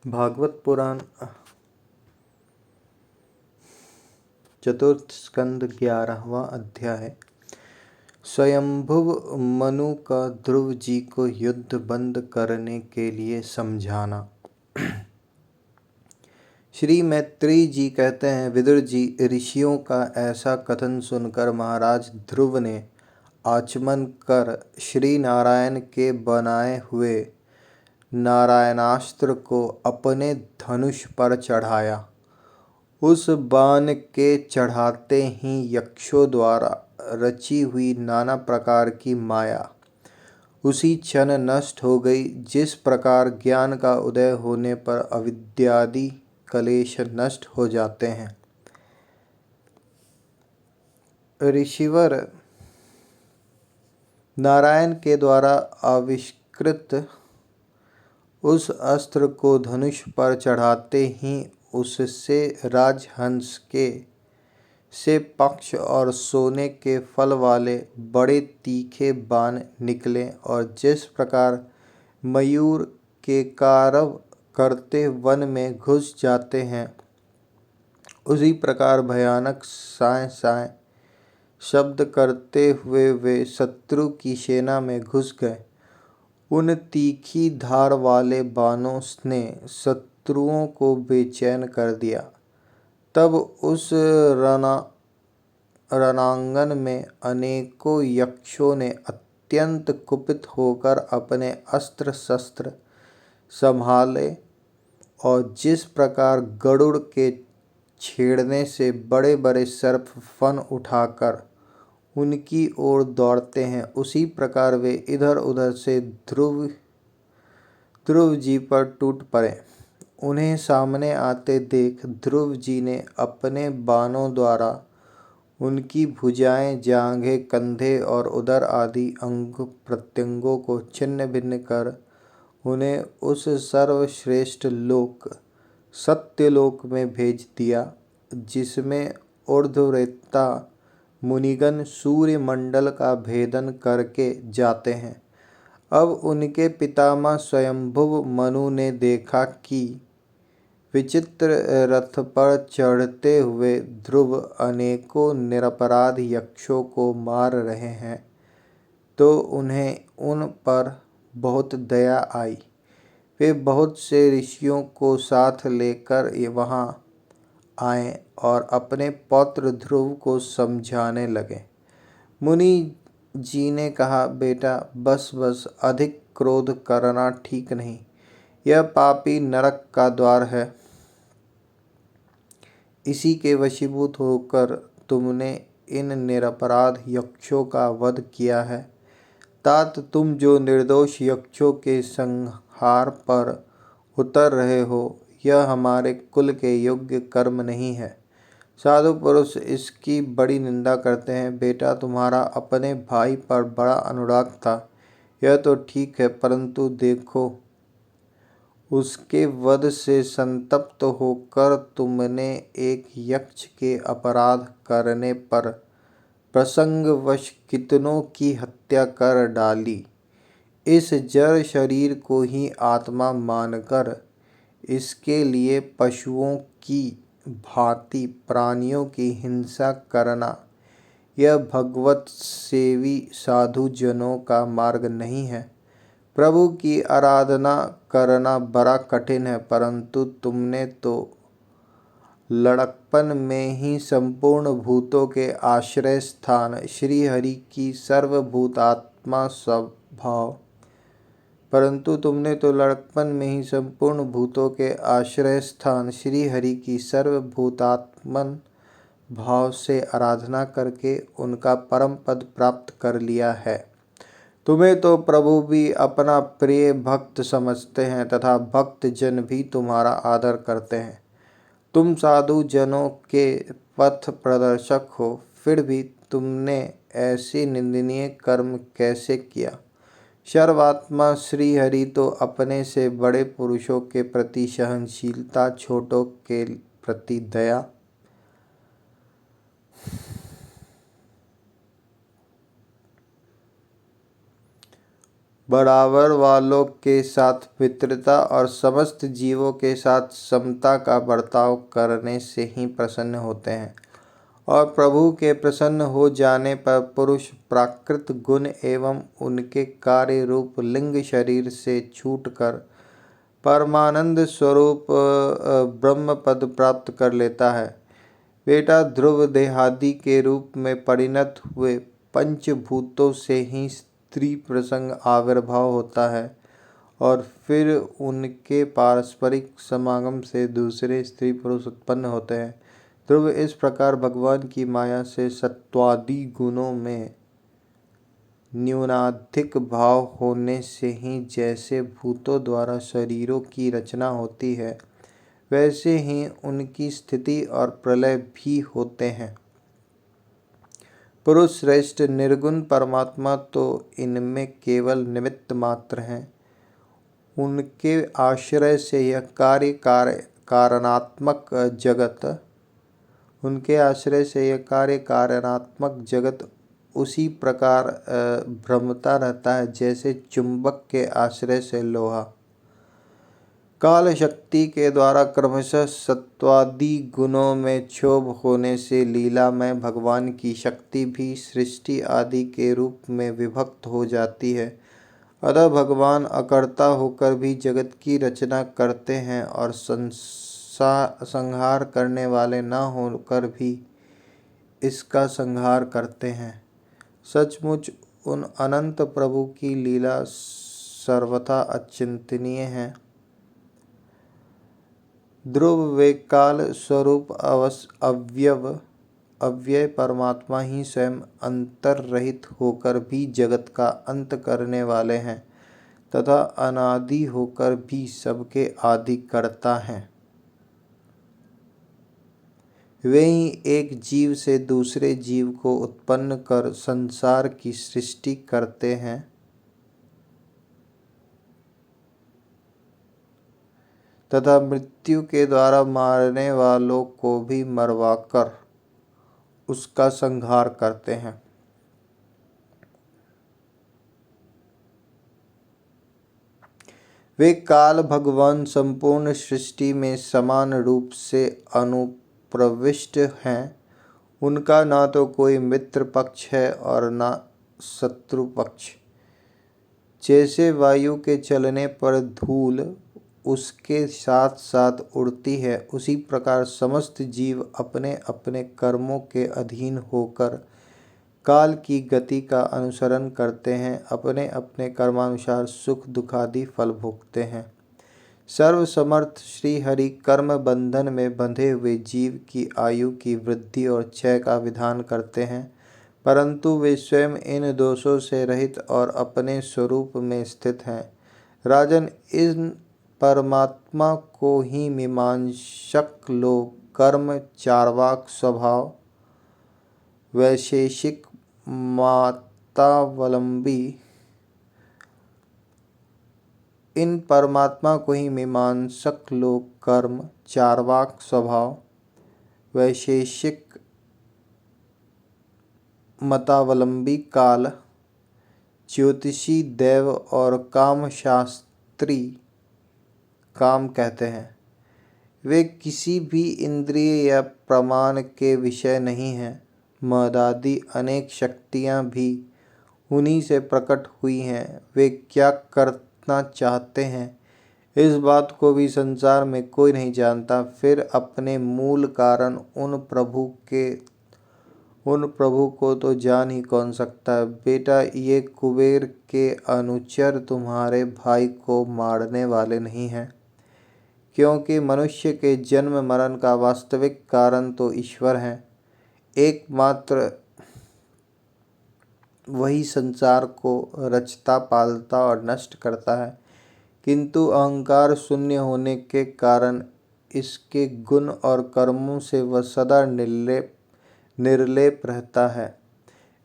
भागवत पुराण चतुर्थ स्कंद 11वां अध्याय। स्वयंभुव मनु का ध्रुव जी को युद्ध बंद करने के लिए समझाना। श्री मैत्रेयी जी कहते हैं, विदुर जी, ऋषियों का ऐसा कथन सुनकर महाराज ध्रुव ने आचमन कर श्री नारायण के बनाए हुए नारायणास्त्र को अपने धनुष पर चढ़ाया। उस बाण के चढ़ाते ही यक्षों द्वारा रची हुई नाना प्रकार की माया उसी क्षण नष्ट हो गई। जिस प्रकार ज्ञान का उदय होने पर अविद्यादि कलेश नष्ट हो जाते हैं। ऋषिवर नारायण के द्वारा आविष्कृत उस अस्त्र को धनुष पर चढ़ाते ही उससे राजहंस के से पक्ष और सोने के फल वाले बड़े तीखे बाण निकले और जिस प्रकार मयूर के कारव करते वन में घुस जाते हैं, उसी प्रकार भयानक साय साय शब्द करते हुए वे शत्रु की सेना में घुस गए। उन तीखी धार वाले बाणों ने शत्रुओं को बेचैन कर दिया। तब उस रणांगन में अनेकों यक्षों ने अत्यंत कुपित होकर अपने अस्त्र शस्त्र संभाले और जिस प्रकार गरुड़ के छेड़ने से बड़े बड़े सर्प फन उठाकर उनकी ओर दौड़ते हैं, उसी प्रकार वे इधर उधर से ध्रुव जी पर टूट पड़े। उन्हें सामने आते देख ध्रुव जी ने अपने बाणों द्वारा उनकी भुजाएं, जांघें, कंधे और उदर आदि अंग प्रत्यंगों को छिन्न भिन्न कर उन्हें उस सर्वश्रेष्ठ लोक सत्यलोक में भेज दिया, जिसमें ऊर्ध्वरेता मुनिगण सूर्य मंडल का भेदन करके जाते हैं। अब उनके पितामह स्वयंभुव मनु ने देखा कि विचित्र रथ पर चढ़ते हुए ध्रुव अनेकों निरपराध यक्षों को मार रहे हैं, तो उन्हें उन पर बहुत दया आई। वे बहुत से ऋषियों को साथ लेकर वहां आए और अपने पौत्र ध्रुव को समझाने लगे। मुनि जी ने कहा, बेटा बस बस, अधिक क्रोध करना ठीक नहीं। यह पापी नरक का द्वार है। इसी के वशीभूत होकर तुमने इन निरपराध यक्षों का वध किया है। तात तुम जो निर्दोष यक्षों के संहार पर उतर रहे हो, यह हमारे कुल के योग्य कर्म नहीं है। साधु पुरुष इसकी बड़ी निंदा करते हैं। बेटा तुम्हारा अपने भाई पर बड़ा अनुराग था, यह तो ठीक है, परंतु देखो उसके वध से संतप्त होकर तुमने एक यक्ष के अपराध करने पर प्रसंगवश कितनों की हत्या कर डाली। इस जड़ शरीर को ही आत्मा मानकर इसके लिए पशुओं की भांति प्राणियों की हिंसा करना, यह भगवत सेवी साधु जनों का मार्ग नहीं है। प्रभु की आराधना करना बड़ा कठिन है, परंतु तुमने तो लड़कपन में ही संपूर्ण भूतों के आश्रय स्थान श्री हरि की सर्वभूतात्मा स्वभाव परंतु तुमने तो लड़कपन में ही संपूर्ण भूतों के आश्रय स्थान श्री हरि की सर्वभूतात्मन भाव से आराधना करके उनका परम पद प्राप्त कर लिया है। तुम्हें तो प्रभु भी अपना प्रिय भक्त समझते हैं तथा भक्त जन भी तुम्हारा आदर करते हैं। तुम साधु जनों के पथ प्रदर्शक हो, फिर भी तुमने ऐसी निंदनीय कर्म कैसे किया। सर्वात्मा श्री हरि तो अपने से बड़े पुरुषों के प्रति सहनशीलता, छोटों के प्रति दया, बराबर वालों के साथ मित्रता और समस्त जीवों के साथ समता का बर्ताव करने से ही प्रसन्न होते हैं। और प्रभु के प्रसन्न हो जाने पर पुरुष प्राकृत गुण एवं उनके कार्य रूप लिंग शरीर से छूटकर परमानंद स्वरूप ब्रह्म पद प्राप्त कर लेता है। बेटा, ध्रुव देहादि के रूप में परिणत हुए पंचभूतों से ही स्त्री प्रसंग आविर्भाव होता है और फिर उनके पारस्परिक समागम से दूसरे स्त्री पुरुष उत्पन्न होते हैं। ध्रुव, इस प्रकार भगवान की माया से सत्वादि गुणों में न्यूनाधिक भाव होने से ही जैसे भूतों द्वारा शरीरों की रचना होती है, वैसे ही उनकी स्थिति और प्रलय भी होते हैं। पुरुष श्रेष्ठ निर्गुण परमात्मा तो इनमें केवल निमित्त मात्र हैं। उनके आश्रय से यह कारणात्मक जगत उसी प्रकार भ्रमता रहता है जैसे चुंबक के आश्रय से लोहा। काल शक्ति के द्वारा क्रमशः सत्वादि गुणों में क्षोभ होने से लीलामय भगवान की शक्ति भी सृष्टि आदि के रूप में विभक्त हो जाती है। अतः भगवान अकर्ता होकर भी जगत की रचना करते हैं और संहार करने वाले न होकर भी इसका संहार करते हैं। सचमुच उन अनंत प्रभु की लीला सर्वथा अचिंतनीय है। ध्रुव, वे काल स्वरूप अव्यय परमात्मा ही स्वयं अंतर रहित होकर भी जगत का अंत करने वाले हैं तथा अनादि होकर भी सबके आदि करता हैं। वे ही एक जीव से दूसरे जीव को उत्पन्न कर संसार की सृष्टि करते हैं तथा मृत्यु के द्वारा मारने वालों को भी मरवाकर उसका संहार करते हैं। वे काल भगवान संपूर्ण सृष्टि में समान रूप से अनुप्रविष्ट हैं। उनका ना तो कोई मित्र पक्ष है और ना शत्रु पक्ष। जैसे वायु के चलने पर धूल उसके साथ साथ उड़ती है, उसी प्रकार समस्त जीव अपने अपने कर्मों के अधीन होकर काल की गति का अनुसरण करते हैं, अपने अपने कर्मानुसार सुख दुखादि फल भोगते हैं। सर्वसमर्थ श्री हरि कर्म बंधन में बंधे हुए जीव की आयु की वृद्धि और क्षय का विधान करते हैं, परंतु वे स्वयं इन दोषों से रहित और अपने स्वरूप में स्थित हैं। राजन, इन परमात्मा को ही मीमांसक लोग कर्म चार्वाक स्वभाव वैशेषिक मतावलंबी इन परमात्मा को ही मीमांसक लोग कर्म चार्वाक स्वभाव वैशेषिक मतावलंबी काल ज्योतिषी दैव और कामशास्त्री काम कहते हैं। वे किसी भी इंद्रिय या प्रमाण के विषय नहीं हैं। मदादि अनेक शक्तियाँ भी उन्हीं से प्रकट हुई हैं। वे क्या करना चाहते हैं, इस बात को भी संसार में कोई नहीं जानता। फिर अपने मूल कारण उन प्रभु को तो जान ही कौन सकता है। बेटा, ये कुबेर के अनुचर तुम्हारे भाई को मारने वाले नहीं हैं, क्योंकि मनुष्य के जन्म मरण का वास्तविक कारण तो ईश्वर है। एकमात्र वही संसार को रचता पालता और नष्ट करता है, किंतु अहंकार शून्य होने के कारण इसके गुण और कर्मों से वह सदा निर्लेप रहता है।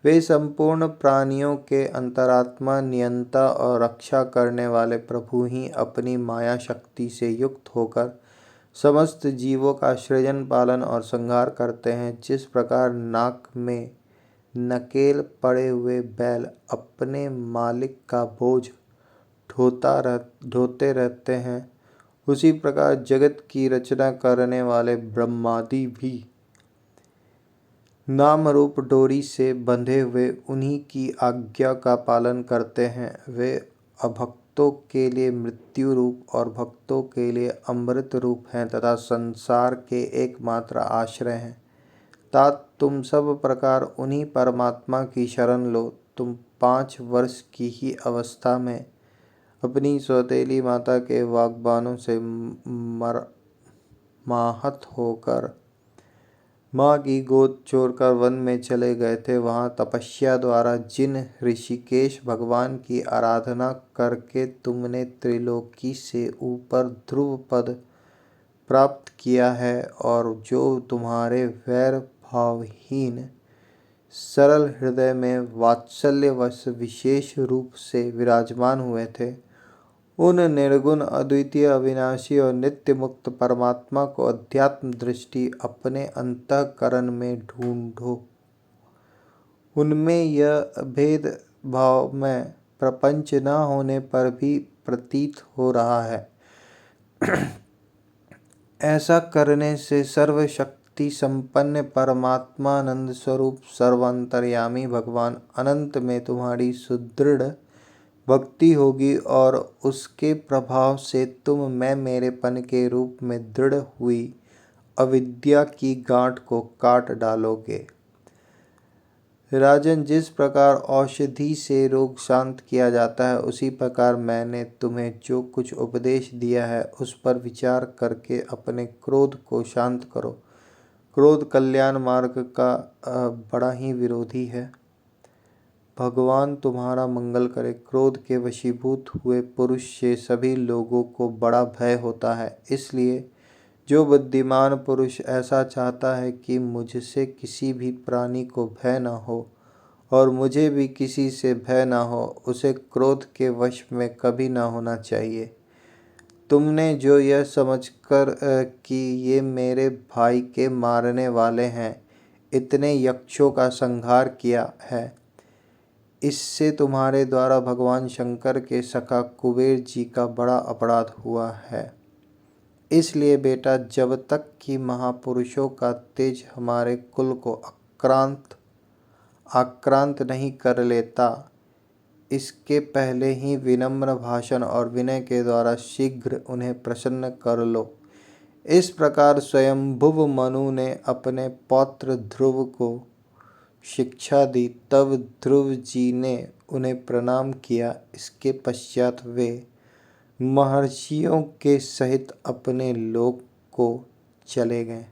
वे संपूर्ण प्राणियों के अंतरात्मा, नियंता और रक्षा करने वाले प्रभु ही अपनी माया शक्ति से युक्त होकर समस्त जीवों का सृजन पालन और संहार करते हैं। जिस प्रकार नाक में नकेल पड़े हुए बैल अपने मालिक का बोझ ढोते रहते हैं, उसी प्रकार जगत की रचना करने वाले ब्रह्मादि भी नाम रूप डोरी से बंधे हुए उन्हीं की आज्ञा का पालन करते हैं। वे अभक्तों के लिए मृत्यु रूप और भक्तों के लिए अमृत रूप हैं तथा संसार के एकमात्र आश्रय हैं। तात तुम सब प्रकार उन्हीं परमात्मा की शरण लो। तुम 5 वर्ष की ही अवस्था में अपनी सौतेली माता के वाग्बाणों से माहत होकर माँ की गोद छोड़कर वन में चले गए थे। वहाँ तपस्या द्वारा जिन ऋषिकेश भगवान की आराधना करके तुमने त्रिलोकी से ऊपर ध्रुव पद प्राप्त किया है और जो तुम्हारे वैर भावहीन सरल हृदय में वात्सल्यवश विशेष रूप से विराजमान हुए थे, उन निर्गुण अद्वितीय अविनाशी और नित्य मुक्त परमात्मा को अध्यात्म दृष्टि अपने अंतःकरण में ढूंढो। उनमें यह भेद भाव में प्रपंच न होने पर भी प्रतीत हो रहा है। ऐसा करने से सर्वशक्ति संपन्न परमात्मानंद स्वरूप सर्वांतर्यामी भगवान अनंत में तुम्हारी सुदृढ़ भक्ति होगी और उसके प्रभाव से तुम मैं मेरेपन के रूप में दृढ़ हुई अविद्या की गांठ को काट डालोगे। राजन, जिस प्रकार औषधि से रोग शांत किया जाता है, उसी प्रकार मैंने तुम्हें जो कुछ उपदेश दिया है उस पर विचार करके अपने क्रोध को शांत करो। क्रोध कल्याण मार्ग का बड़ा ही विरोधी है। भगवान तुम्हारा मंगल करे। क्रोध के वशीभूत हुए पुरुष से सभी लोगों को बड़ा भय होता है। इसलिए जो बुद्धिमान पुरुष ऐसा चाहता है कि मुझसे किसी भी प्राणी को भय न हो और मुझे भी किसी से भय न हो, उसे क्रोध के वश में कभी न होना चाहिए। तुमने जो यह समझकर कि ये मेरे भाई के मारने वाले हैं, इतने यक्षों का संहार किया है, इससे तुम्हारे द्वारा भगवान शंकर के सखा कुबेर जी का बड़ा अपराध हुआ है। इसलिए बेटा, जब तक कि महापुरुषों का तेज हमारे कुल को आक्रांत नहीं कर लेता, इसके पहले ही विनम्र भाषण और विनय के द्वारा शीघ्र उन्हें प्रसन्न कर लो। इस प्रकार स्वयंभुव मनु ने अपने पौत्र ध्रुव को शिक्षा दी। तब ध्रुव जी ने उन्हें प्रणाम किया। इसके पश्चात वे महर्षियों के सहित अपने लोक को चले गए।